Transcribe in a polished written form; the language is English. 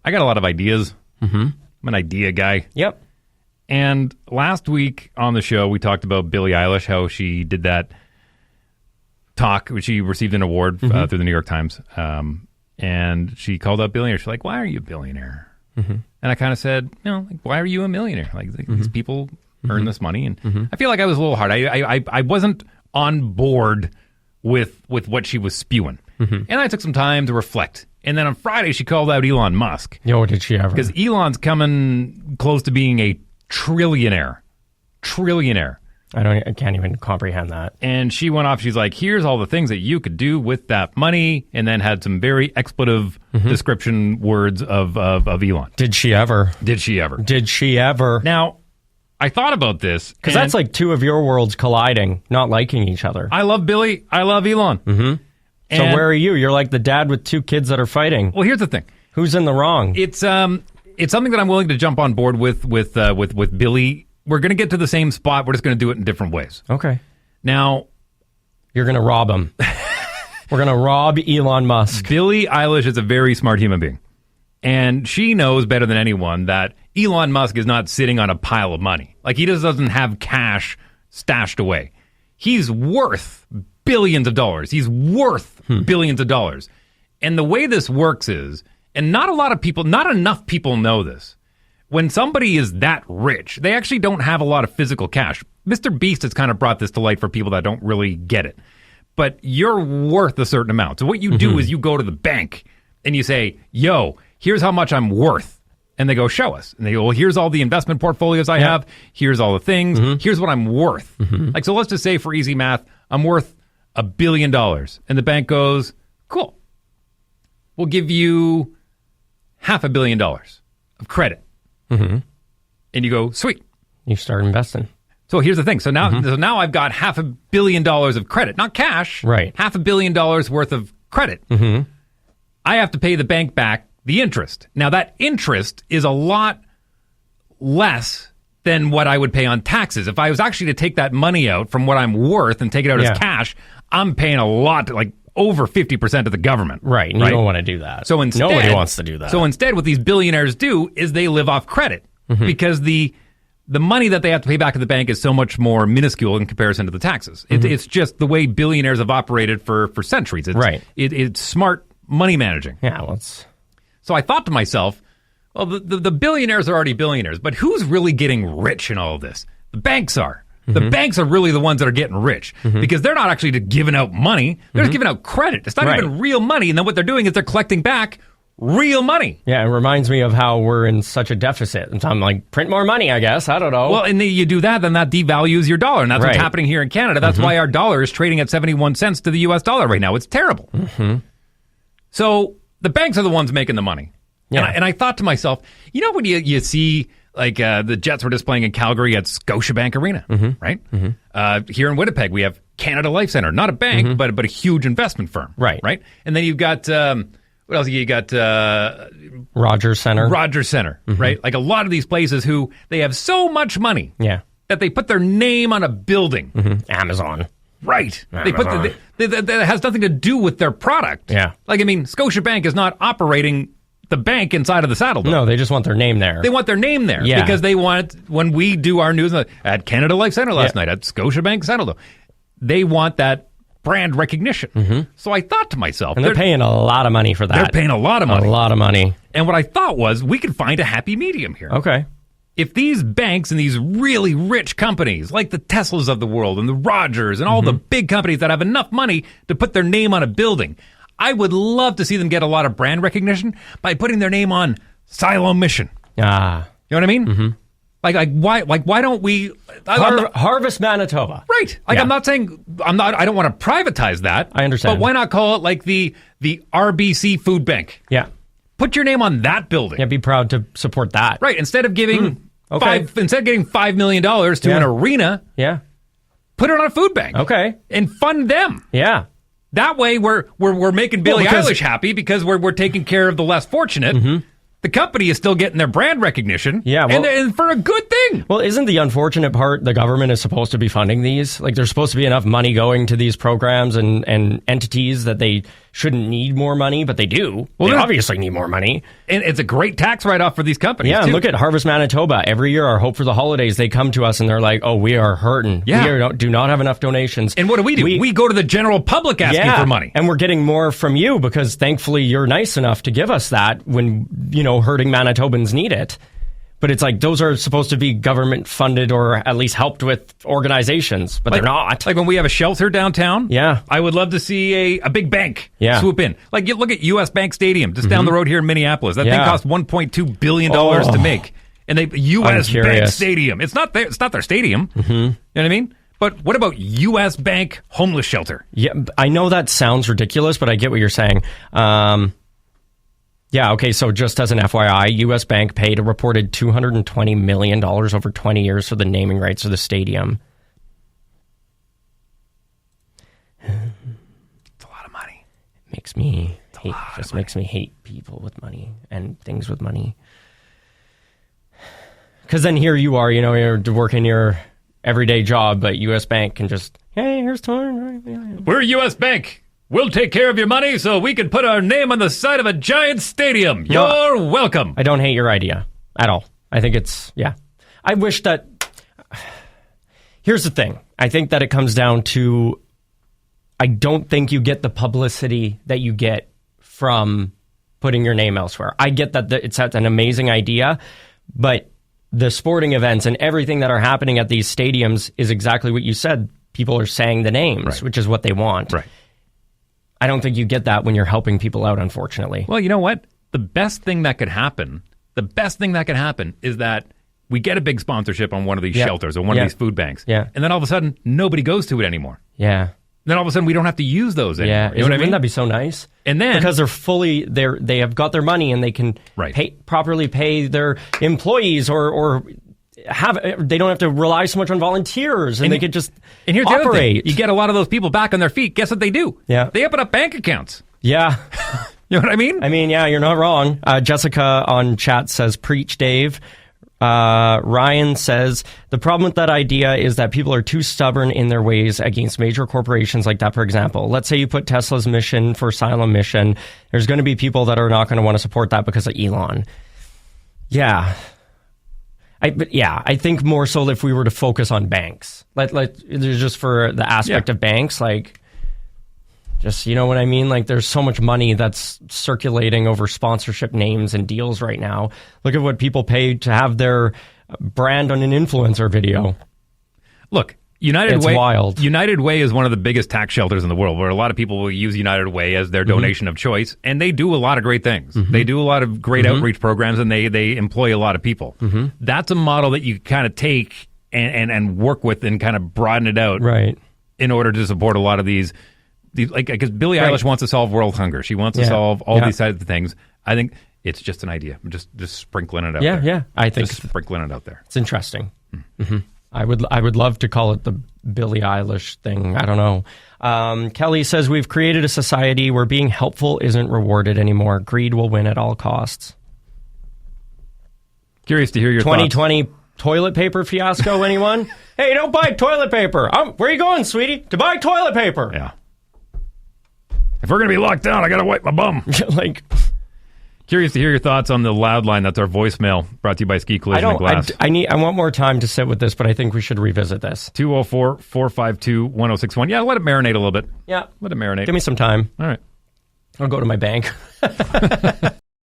I got a lot of ideas. I'm an idea guy. Yep. And last week on the show, we talked about Billi Eilish, how she did that talk. She received an award through the New York Times. And she called out billionaires. She's like, why are you a billionaire? And I kind of said, why are you a millionaire? Like these people earn this money. And I feel like I was a little hard. I wasn't on board with what she was spewing. And I took some time to reflect. And then on Friday, she called out Elon Musk. Yo, did she ever? Because Elon's coming close to being a trillionaire. I can't even comprehend that. And she went off. She's like, here's all the things that you could do with that money. And then had some very expletive description words of Elon. Did she ever? Now, I thought about this. Because that's like two of your worlds colliding, not liking each other. I love Billy. I love Elon. So where are you? You're like the dad with two kids that are fighting. Well, here's the thing. Who's in the wrong? It's something that I'm willing to jump on board with Billy. We're going to get to the same spot. We're just going to do it in different ways. Okay. Now, you're going to rob him. We're going to rob Elon Musk. Billi Eilish is a very smart human being. And she knows better than anyone that Elon Musk is not sitting on a pile of money. Like, he just doesn't have cash stashed away. He's worth billions of dollars. He's worth billions of dollars. And the way this works is, and not enough people know this, when somebody is that rich, they actually don't have a lot of physical cash. Mr. Beast has kind of brought this to light for people that don't really get it. But you're worth a certain amount. So what you do is you go to the bank and you say, yo, here's how much I'm worth. And they go, show us. And they go, well, here's all the investment portfolios I have. Here's all the things. Here's what I'm worth. Like, so let's just say for easy math, I'm worth $1 billion. And the bank goes, cool. We'll give you $500 million of credit. And you go, sweet. You start investing. So here's the thing. So now I've got $500 million of credit, not cash. Right. $500 million worth of credit. I have to pay the bank back the interest. Now that interest is a lot less than what I would pay on taxes. If I was actually to take that money out from what I'm worth and take it out as cash, I'm paying a lot, like over 50% of the government. Right. And you don't want to do that. So instead, nobody wants to do that. So instead, what these billionaires do is they live off credit because the money that they have to pay back to the bank is so much more minuscule in comparison to the taxes. It's just the way billionaires have operated for centuries. It's smart money managing. Yeah. So I thought to myself, well, the billionaires are already billionaires, but who's really getting rich in all of this? The banks are. The banks are really the ones that are getting rich because they're not actually giving out money. They're just giving out credit. It's not even real money. And then what they're doing is they're collecting back real money. Yeah, it reminds me of how we're in such a deficit. And so I'm like, print more money, I guess. I don't know. Well, and you do that, then that devalues your dollar. And that's what's happening here in Canada. That's why our dollar is trading at 71 cents to the U.S. dollar right now. It's terrible. So the banks are the ones making the money. Yeah. And I thought to myself, you know when you see like the Jets were just playing in Calgary at Scotiabank Arena, right? Here in Winnipeg, we have Canada Life Center. Not a bank, but a huge investment firm. Right. And then you've got, what else? You got Rogers Center. Right? Like a lot of these places who they have so much money that they put their name on a building. Amazon. Right. Amazon. That has nothing to do with their product. Yeah. Like, I mean, Scotiabank is not operating the bank inside of the Saddle Dome. No, they just want their name there. They want their name there because they want, when we do our news at Canada Life Center last night, at Scotiabank Saddle Dome, they want that brand recognition. So I thought to myself... And they're paying a lot of money for that. They're paying a lot of money. A lot of money. And what I thought was we could find a happy medium here. Okay. If these banks and these really rich companies, like the Teslas of the world and the Rogers and all the big companies that have enough money to put their name on a building... I would love to see them get a lot of brand recognition by putting their name on Silo Mission. You know what I mean? Why don't we Harvest Manitoba? Right. I'm not saying I don't want to privatize that. I understand. But why not call it like the RBC Food Bank? Yeah. Put your name on that building. Yeah, be proud to support that. Right. Instead of giving getting $5 million to an arena, put it on a food bank. Okay. And fund them. Yeah. That way, we're making Billi Eilish happy because we're taking care of the less fortunate. The company is still getting their brand recognition, and for a good thing. Well, isn't the unfortunate part the government is supposed to be funding these? Like, there's supposed to be enough money going to these programs and entities that they shouldn't need more money, but they do. Well, they obviously need more money. And it's a great tax write-off for these companies, Yeah, too. and look at Harvest Manitoba. Every year, our Hope for the Holidays, they come to us and they're like, oh, we are hurting. Yeah. Do not have enough donations. And what do? We go to the general public asking for money. And we're getting more from you because thankfully you're nice enough to give us that when, hurting Manitobans need it. But it's like those are supposed to be government funded or at least helped with organizations, but they're not. Like when we have a shelter downtown, I would love to see a big bank swoop in. Like, you look at U.S. Bank Stadium just down the road here in Minneapolis. That thing cost $1.2 billion to make. And U.S. Bank Stadium. It's not their stadium. You know what I mean? But what about U.S. Bank homeless shelter? Yeah, I know that sounds ridiculous, but I get what you're saying. Yeah, okay, so just as an FYI, U.S. Bank paid a reported $220 million over 20 years for the naming rights of the stadium. It's a lot of money. It makes me hate people with money and things with money. Because then here you are, you're working your everyday job, but U.S. Bank can just, hey, here's $200. We're U.S. Bank. We'll take care of your money so we can put our name on the side of a giant stadium. You're welcome. I don't hate your idea at all. I think it's, I wish that... Here's the thing. I think that it comes down to... I don't think you get the publicity that you get from putting your name elsewhere. I get that it's an amazing idea, but the sporting events and everything that are happening at these stadiums is exactly what you said. People are saying the names, which is what they want. Right. I don't think you get that when you're helping people out, unfortunately. Well, you know what? The best thing that could happen is that we get a big sponsorship on one of these shelters or one of these food banks. Yeah. And then all of a sudden, nobody goes to it anymore. Yeah. Then all of a sudden, we don't have to use those anymore. Yeah. You know what I mean? Wouldn't that be so nice? And then... Because they have got their money and they can properly pay their employees or they don't have to rely so much on volunteers and they could just here's operate. The other thing. You get a lot of those people back on their feet. Guess what they do? Yeah. They open up bank accounts. Yeah. You know what I mean? I mean, yeah, you're not wrong. Jessica on chat says, preach, Dave. Ryan says, the problem with that idea is that people are too stubborn in their ways against major corporations like that. For example, let's say you put Tesla's mission for asylum mission. There's going to be people that are not going to want to support that because of Elon. Yeah. I think more so if we were to focus on banks, just for the aspect of banks, just, you know what I mean? Like, there's so much money that's circulating over sponsorship names and deals right now. Look at what people pay to have their brand on an influencer video. Look, United Way is one of the biggest tax shelters in the world, where a lot of people will use United Way as their donation of choice, and they do a lot of great things. They do a lot of great outreach programs, and they employ a lot of people. That's a model that you kind of take and work with and kind of broaden it out, right, in order to support a lot of these because Billi Eilish wants to solve world hunger. She wants to solve all these types of things. I think it's just an idea. I'm just sprinkling it out there. Yeah, I think just sprinkling it out there. It's interesting. I would love to call it the Billi Eilish thing. I don't know. Kelly says, we've created a society where being helpful isn't rewarded anymore. Greed will win at all costs. Curious to hear your 2020 thoughts. Toilet paper fiasco, anyone? Hey, don't buy toilet paper. Where are you going, sweetie? To buy toilet paper. Yeah. If we're going to be locked down, I got to wipe my bum. Curious to hear your thoughts on the loud line. That's our voicemail, brought to you by Ski Collision and Glass. I want more time to sit with this, but I think we should revisit this. 204-452-1061. Yeah, let it marinate a little bit. Yeah. Let it marinate. Give me some time. All right. I'll go to my bank.